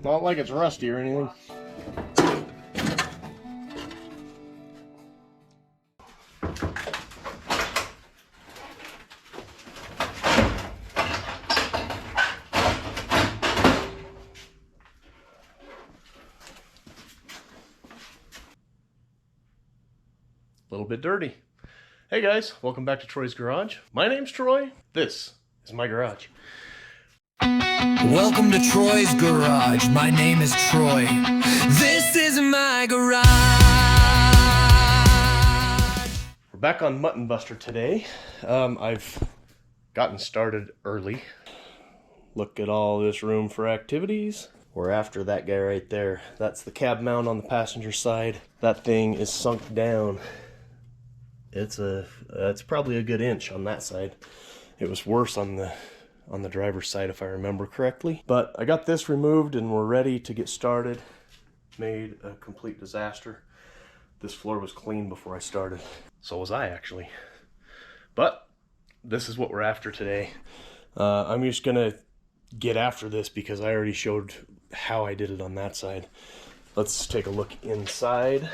Not like it's rusty or anything. A little bit dirty. Hey guys, welcome back to Troy's Garage. My name's Troy. This is my garage. Welcome to Troy's Garage. My name is Troy. This is my garage. We're back on Mutton Buster today. I've gotten started early. Look at all this room for activities. We're after that guy right there. That's the cab mount on the passenger side. That thing is sunk down. It's probably a good inch on that side. It was worse on the driver's side if I remember correctly. But I got this removed and we're ready to get started. Made a complete disaster. This floor was clean before I started. So was I, actually. But this is what we're after today. I'm just gonna get after this because I already showed how I did it on that side. Let's take a look inside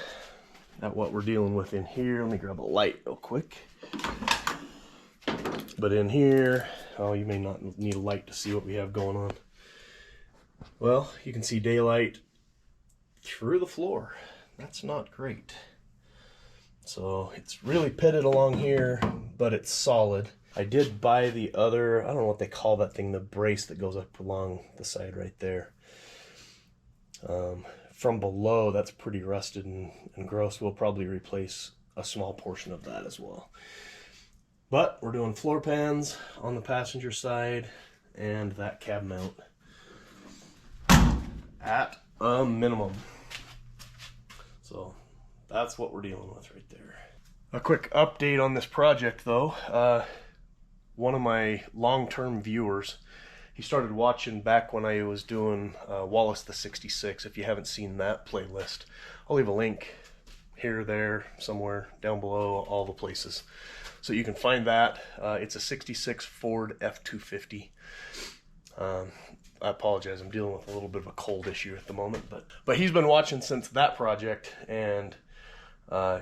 at what we're dealing with in here. Let me grab a light real quick. But in here, oh, you may not need a light to see what we have going on. Well, you can see daylight through the floor. That's not great. So it's really pitted along here, but it's solid. I did buy the other, I don't know what they call that thing, the brace that goes up along the side right there. From below, that's pretty rusted and gross. We'll probably replace a small portion of that as well. But we're doing floor pans on the passenger side and that cab mount at a minimum. So that's what we're dealing with right there. A quick update on this project though. One of my long-term viewers, he started watching back when I was doing Wallace the 66. If you haven't seen that playlist, I'll leave a link here, there, somewhere down below, all the places. So you can find that. It's a 66 Ford F250. I apologize, I'm dealing with a little bit of a cold issue at the moment, but he's been watching since that project, and I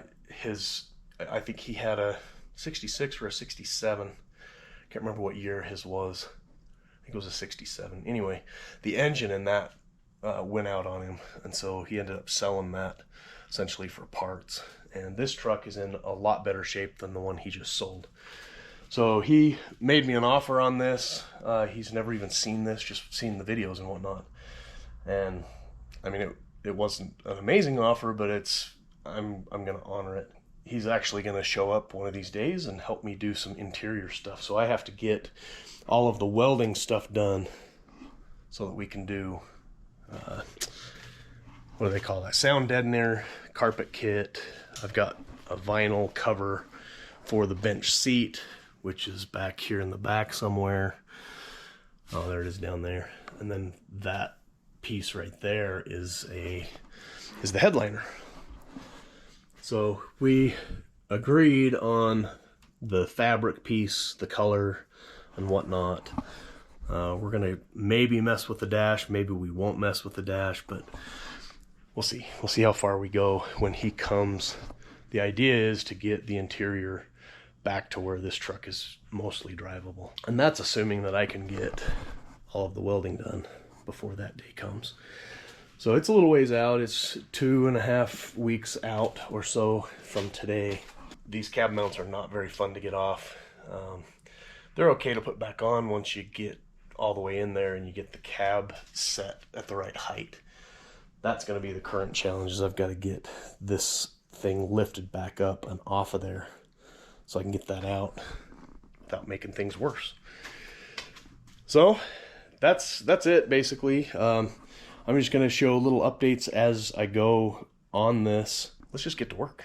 think he had a 66 or a 67. Can't remember what year his was. I think it was a 67. Anyway, the engine in that went out on him, and so he ended up selling that essentially for parts. And this truck is in a lot better shape than the one he just sold. So he made me an offer on this. He's never even seen this, just seen the videos and whatnot. And I mean, it wasn't an amazing offer, but I'm gonna honor it. He's actually gonna show up one of these days and help me do some interior stuff. So I have to get all of the welding stuff done so that we can do what do they call that? Sound deadener, carpet kit. I've got a vinyl cover for the bench seat, which is back here in the back somewhere. Oh, there it is down there. And then that piece right there is the headliner. So we agreed on the fabric piece, the color, and whatnot. We're gonna maybe mess with the dash, maybe we won't mess with the dash, but we'll see. We'll see how far we go when he comes. The idea is to get the interior back to where this truck is mostly drivable. And that's assuming that I can get all of the welding done before that day comes. So it's a little ways out. It's 2.5 weeks out or so from today. These cab mounts are not very fun to get off. They're okay to put back on once you get all the way in there and you get the cab set at the right height. That's going to be the current challenge, is I've got to get this thing lifted back up and off of there so I can get that out without making things worse. So that's it basically. I'm just going to show little updates as I go on this. Let's just get to work.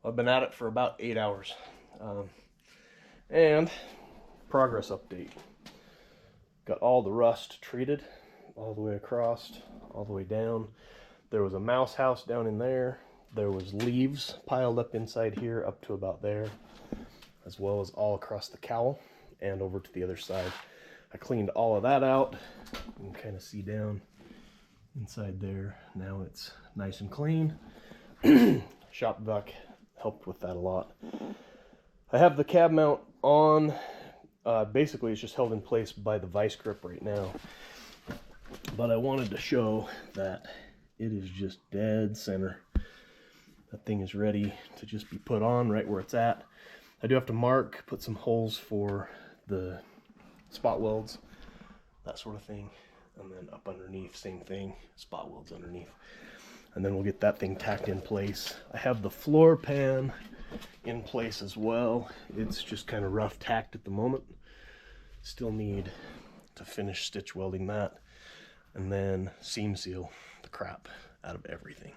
I've been at it for about 8 hours. And progress update. Got all the rust treated all the way across, all the way down. There was a mouse house down in there. There was leaves piled up inside here up to about there, as well as all across the cowl and over to the other side. I cleaned all of that out. You can kind of see down inside there. Now it's nice and clean. Shop vac helped with that a lot. I have the cab mount on. Basically, it's just held in place by the vice grip right now. But I wanted to show that it is just dead center. That thing is ready to just be put on right where it's at. I do have to put some holes for the spot welds, that sort of thing. And then up underneath, same thing, spot welds underneath. And then we'll get that thing tacked in place. I have the floor pan in place as well. It's just kind of rough tacked at the moment. Still need to finish stitch welding that. And then seam seal the crap out of everything.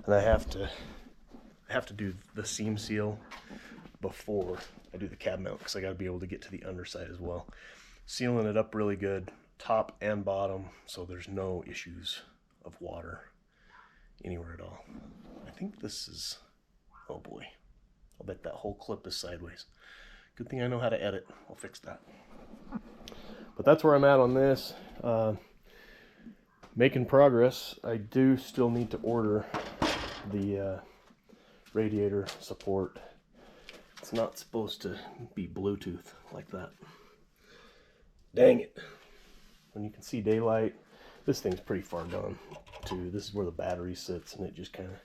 And I have to do the seam seal before I do the cab mount, because I got to be able to get to the underside as well. Sealing it up really good, top and bottom, so there's no issues of water anywhere at all. I think this is, oh boy, I'll bet that whole clip is sideways. Good thing I know how to edit. I'll fix that. But that's where I'm at on this. Making progress. I do still need to order the radiator support. It's not supposed to be Bluetooth like that. Dang it. When you can see daylight, this thing's pretty far gone too. This is where the battery sits, and it just kind of,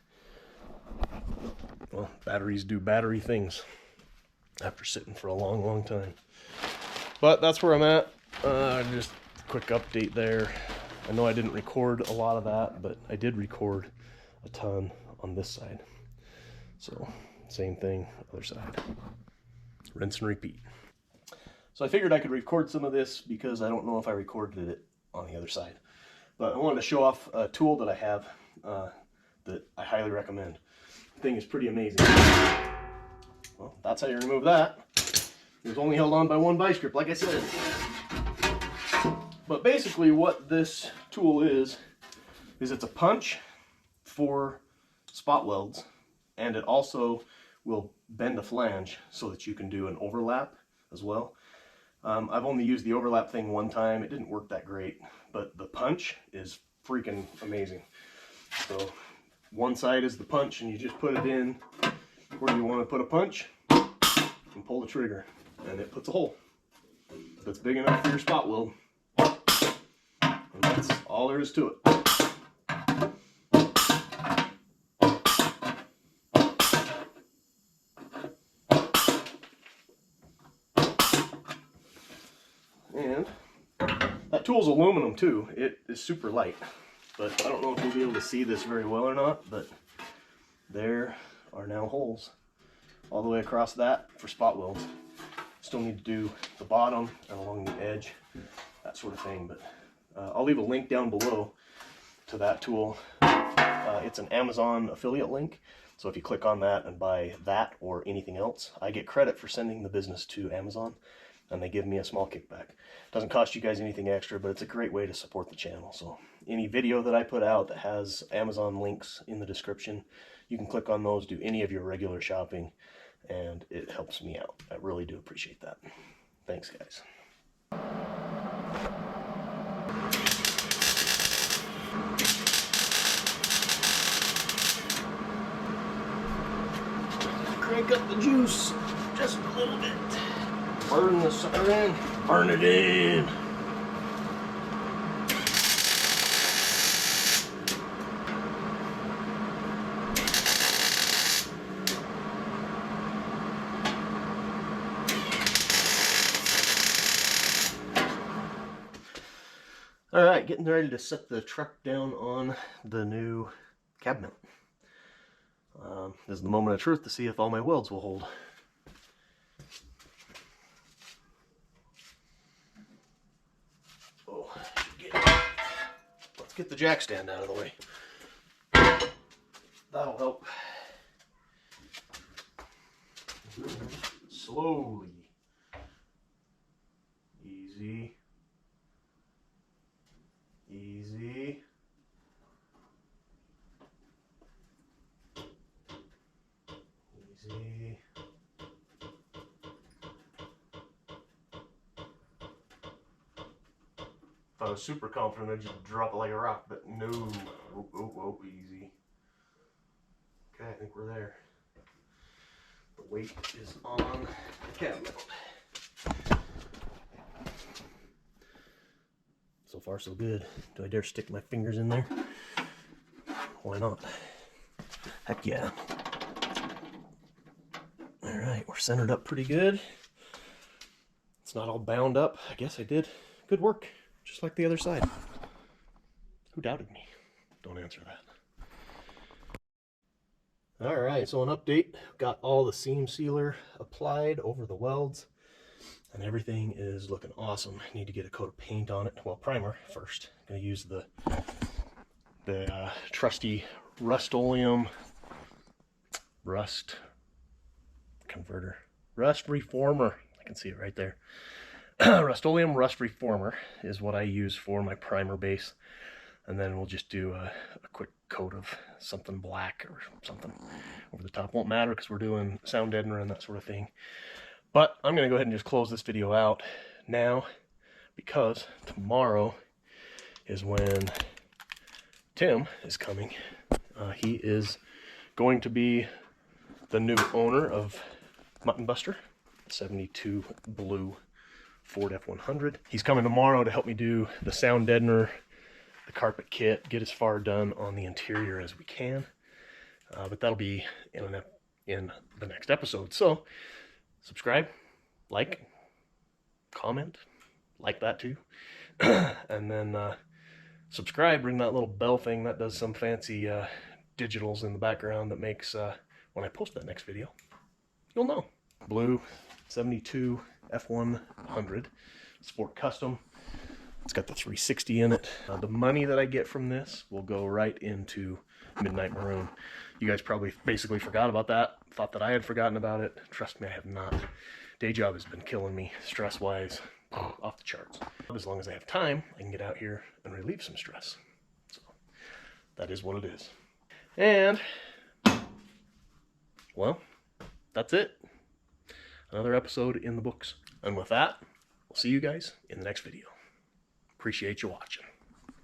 well, batteries do battery things after sitting for a long time. But that's where I'm at. Just a quick update there. I know I didn't record a lot of that, but I did record a ton on this side. So same thing, other side. Rinse and repeat. So I figured I could record some of this because I don't know if I recorded it on the other side. But I wanted to show off a tool that I have that I highly recommend. The thing is pretty amazing. Well, that's how you remove that. It was only held on by one vice grip, like I said. But basically what this tool is it's a punch for spot welds, and it also will bend a flange so that you can do an overlap as well. I've only used the overlap thing one time. It didn't work that great, but the punch is freaking amazing. So one side is the punch, and you just put it in where you want to put a punch and pull the trigger, and it puts a hole that's big enough for your spot weld. And that's all there is to it. And that tool's aluminum too. It is super light, but I don't know if you'll be able to see this very well or not, but there are now holes all the way across that for spot welds. Still need to do the bottom and along the edge, that sort of thing, but I'll leave a link down below to that tool. It's an Amazon affiliate link, so if you click on that and buy that or anything else, I get credit for sending the business to Amazon, and they give me a small kickback. Doesn't cost you guys anything extra, but it's a great way to support the channel. So any video that I put out that has Amazon links in the description, you can click on those, do any of your regular shopping, and it helps me out. I really do appreciate that. Thanks, guys. Crank up the juice just a little bit. Burn the sucker in. Burn it in. All right, getting ready to set the truck down on the new cab mount. This is the moment of truth to see if all my welds will hold. Oh, let's get the jack stand out of the way. That'll help. Slowly. Easy. Easy. Easy. If I was super confident, I'd just drop it like a rock, but no. Oh, oh, oh, easy. Okay, I think we're there. The weight is on the cabinet. So far, so good. Do I dare stick my fingers in there? Why not? Heck yeah. All right, we're centered up pretty good. It's not all bound up. I guess I did good work, just like the other side. Who doubted me? Don't answer that. All right, so an update. Got all the seam sealer applied over the welds, and everything is looking awesome. I need to get a coat of paint on it. Well, primer first. I'm gonna use the trusty Rust-Oleum rust converter, rust reformer. I can see it right there. Rust-Oleum rust reformer is what I use for my primer base, and then we'll just do a quick coat of something black or something over the top. Won't matter because we're doing sound deadener and that sort of thing. But I'm going to go ahead and just close this video out now, because tomorrow is when Tim is coming. He is going to be the new owner of Mutton Buster 72 blue Ford F100. He's coming tomorrow to help me do the sound deadener, the carpet kit, get as far done on the interior as we can. But that'll be in the next episode. So subscribe, like, comment, like that too. And then subscribe, ring that little bell thing. That does some fancy digitals in the background that makes when I post that next video, you'll know. Blue 72 F100 Sport Custom. It's got the 360 in it. The money that I get from this will go right into Midnight Maroon. You guys probably basically forgot about that. Thought that I had forgotten about it. Trust me, I have not. Day job has been killing me stress-wise, off the charts. As long as I have time, I can get out here and relieve some stress. So that is what it is. And, well, that's it. Another episode in the books. And with that, we'll see you guys in the next video. Appreciate you watching.